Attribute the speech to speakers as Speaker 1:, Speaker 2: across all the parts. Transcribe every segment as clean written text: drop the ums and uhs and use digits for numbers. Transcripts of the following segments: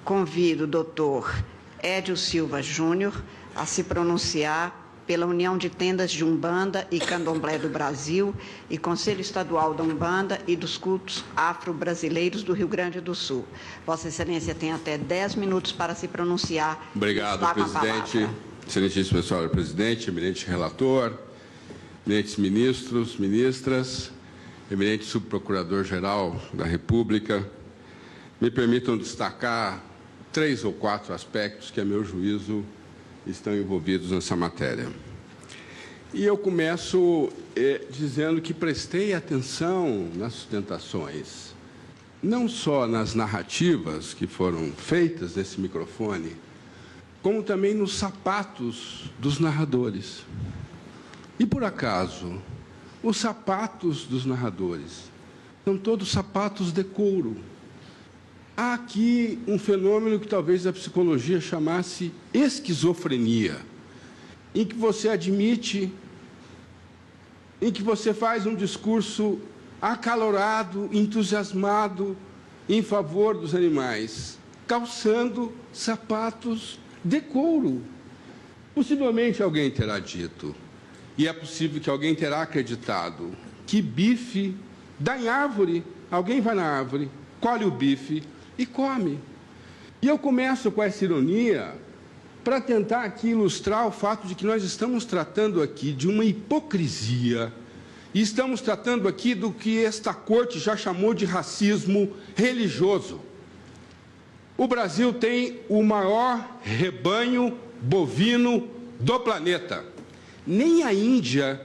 Speaker 1: convido o doutor Édio Silva Júnior a se pronunciar pela União de Tendas de Umbanda e Candomblé do Brasil e Conselho Estadual da Umbanda e dos Cultos Afro-Brasileiros do Rio Grande do Sul. Vossa Excelência tem até 10 minutos para se pronunciar.
Speaker 2: Obrigado, presidente. Excelentíssimo senhor presidente, eminente relator, eminentes ministros, ministras, eminente subprocurador-geral da República, me permitam destacar 3 ou 4 aspectos que, a meu juízo, estão envolvidos nessa matéria. E eu começo dizendo que prestei atenção nas sustentações, não só nas narrativas que foram feitas nesse microfone, como também nos sapatos dos narradores. E, por acaso, os sapatos dos narradores são todos sapatos de couro. Há aqui um fenômeno que talvez a psicologia chamasse esquizofrenia, em que você admite, em que você faz um discurso acalorado, entusiasmado em favor dos animais, calçando sapatos de couro. Possivelmente alguém terá dito, e é possível que alguém terá acreditado, que bife dá em árvore. Alguém vai na árvore, colhe o bife e come. E eu começo com essa ironia para tentar aqui ilustrar o fato de que nós estamos tratando aqui de uma hipocrisia e estamos tratando aqui do que esta corte já chamou de racismo religioso. O Brasil tem o maior rebanho bovino do planeta. Nem a Índia,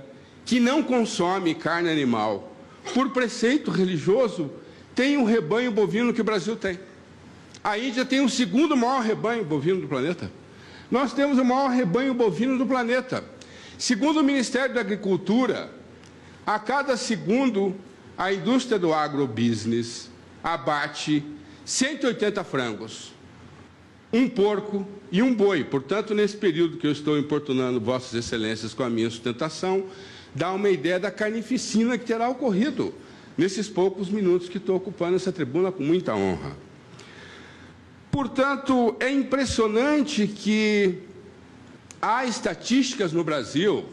Speaker 2: que não consome carne animal, por preceito religioso, tem um rebanho bovino que o Brasil tem. A Índia tem o 2º maior rebanho bovino do planeta. Nós temos o maior rebanho bovino do planeta. Segundo o Ministério da Agricultura, a cada segundo, a indústria do agrobusiness abate 180 frangos, um porco e um boi. Portanto, nesse período que eu estou importunando Vossas Excelências com a minha sustentação, dá uma ideia da carnificina que terá ocorrido nesses poucos minutos que estou ocupando essa tribuna com muita honra. Portanto, é impressionante que há estatísticas no Brasil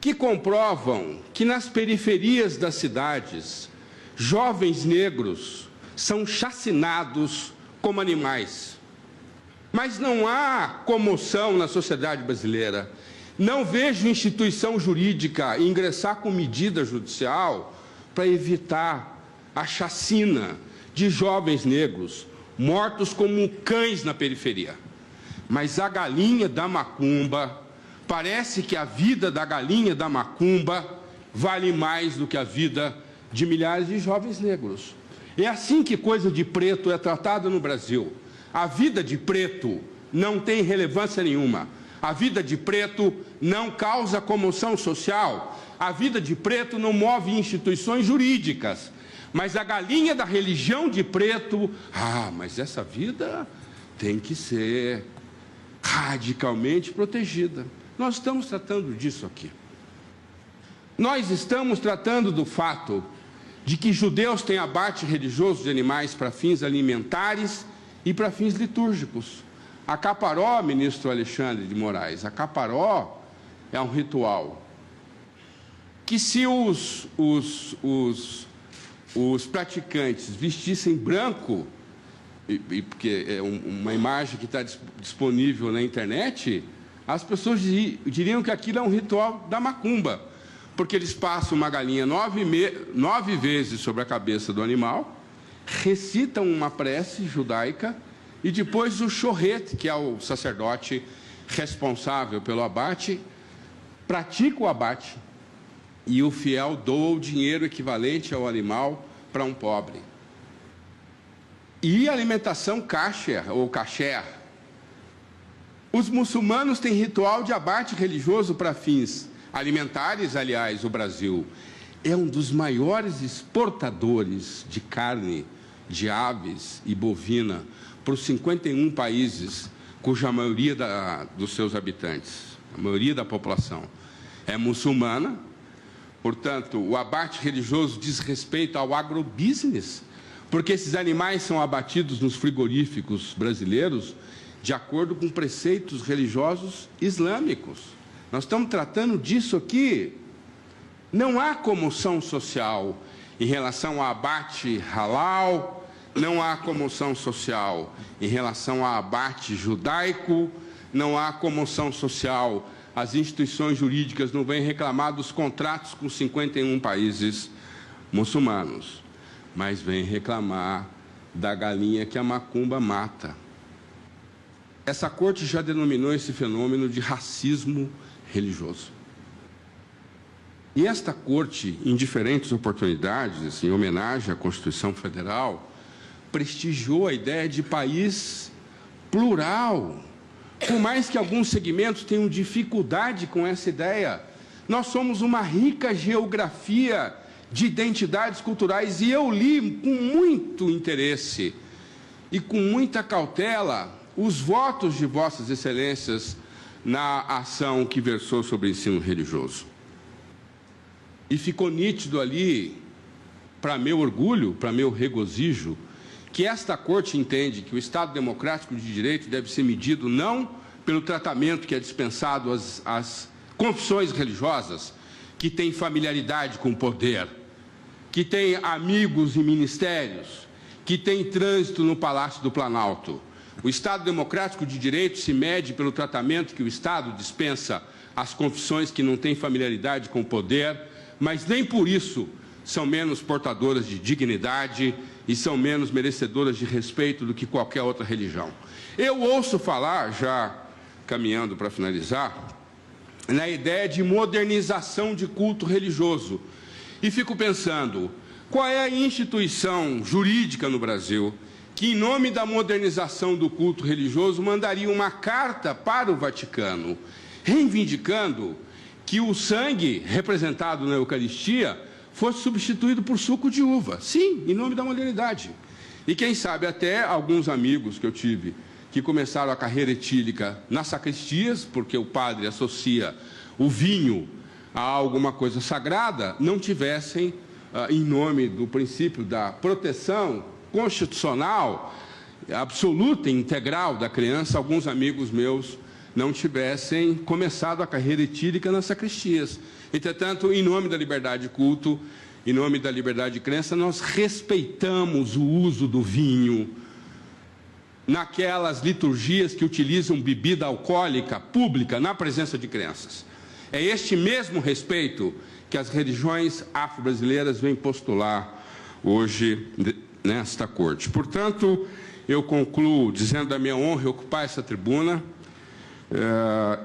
Speaker 2: que comprovam que nas periferias das cidades, jovens negros são chacinados como animais. Mas não há comoção na sociedade brasileira. Não vejo instituição jurídica ingressar com medida judicial para evitar a chacina de jovens negros mortos como cães na periferia. Mas a galinha da macumba, parece que a vida da galinha da macumba vale mais do que a vida de milhares de jovens negros. É assim que coisa de preto é tratada no Brasil. A vida de preto não tem relevância nenhuma. A vida de preto não causa comoção social. A vida de preto não move instituições jurídicas. Mas a galinha da religião de preto, mas essa vida tem que ser radicalmente protegida. Nós estamos tratando disso aqui. Nós estamos tratando do fato de que judeus têm abate religioso de animais para fins alimentares e para fins litúrgicos. A caparó, ministro Alexandre de Moraes, a caparó é um ritual que, se os praticantes vestissem branco, porque é uma imagem que está disponível na internet, as pessoas diriam que aquilo é um ritual da macumba, porque eles passam uma galinha 9 vezes sobre a cabeça do animal, recitam uma prece judaica e depois o chorrete, que é o sacerdote responsável pelo abate, pratica o abate e o fiel doa o dinheiro equivalente ao animal para um pobre. E a alimentação kasher, ou kasher. Os muçulmanos têm ritual de abate religioso para fins alimentares. Aliás, o Brasil é um dos maiores exportadores de carne, de aves e bovina para os 51 países cuja maioria dos seus habitantes, a maioria da população, é muçulmana. Portanto, o abate religioso diz respeito ao agrobusiness, porque esses animais são abatidos nos frigoríficos brasileiros de acordo com preceitos religiosos islâmicos. Nós estamos tratando disso aqui. Não há comoção social em relação ao abate halal, não há comoção social em relação ao abate judaico, não há comoção social. As instituições jurídicas não vêm reclamar dos contratos com 51 países muçulmanos, mas vêm reclamar da galinha que a macumba mata. Essa corte já denominou esse fenômeno de racismo religioso. E esta corte, em diferentes oportunidades, em homenagem à Constituição Federal, prestigiou a ideia de país plural. Por mais que alguns segmentos tenham dificuldade com essa ideia, nós somos uma rica geografia de identidades culturais, e eu li com muito interesse e com muita cautela os votos de Vossas Excelências na ação que versou sobre o ensino religioso. E ficou nítido ali, para meu orgulho, para meu regozijo, que esta Corte entende que o Estado democrático de direito deve ser medido não pelo tratamento que é dispensado às confissões religiosas, que têm familiaridade com o poder, que têm amigos em ministérios, que têm trânsito no Palácio do Planalto. O Estado democrático de direito se mede pelo tratamento que o Estado dispensa às confissões que não têm familiaridade com o poder, mas nem por isso são menos portadoras de dignidade e são menos merecedoras de respeito do que qualquer outra religião. Eu ouço falar, já caminhando para finalizar, na ideia de modernização de culto religioso. E fico pensando, qual é a instituição jurídica no Brasil que, em nome da modernização do culto religioso, mandaria uma carta para o Vaticano, reivindicando que o sangue representado na Eucaristia fosse substituído por suco de uva? Sim, em nome da modernidade. E quem sabe até alguns amigos que eu tive que começaram a carreira etílica nas sacristias, porque o padre associa o vinho a alguma coisa sagrada, não tivessem, em nome do princípio da proteção constitucional absoluta e integral da criança, alguns amigos meus não tivessem começado a carreira etílica nas sacristias. Entretanto, em nome da liberdade de culto, em nome da liberdade de crença, nós respeitamos o uso do vinho naquelas liturgias que utilizam bebida alcoólica pública na presença de crianças. É este mesmo respeito que as religiões afro-brasileiras vêm postular hoje nesta corte. Portanto, eu concluo dizendo da minha honra ocupar essa tribuna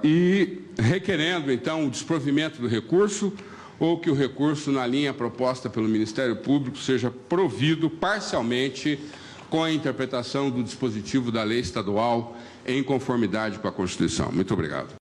Speaker 2: e requerendo, então, o desprovimento do recurso, ou que o recurso, na linha proposta pelo Ministério Público, seja provido parcialmente com a interpretação do dispositivo da lei estadual em conformidade com a Constituição. Muito obrigado.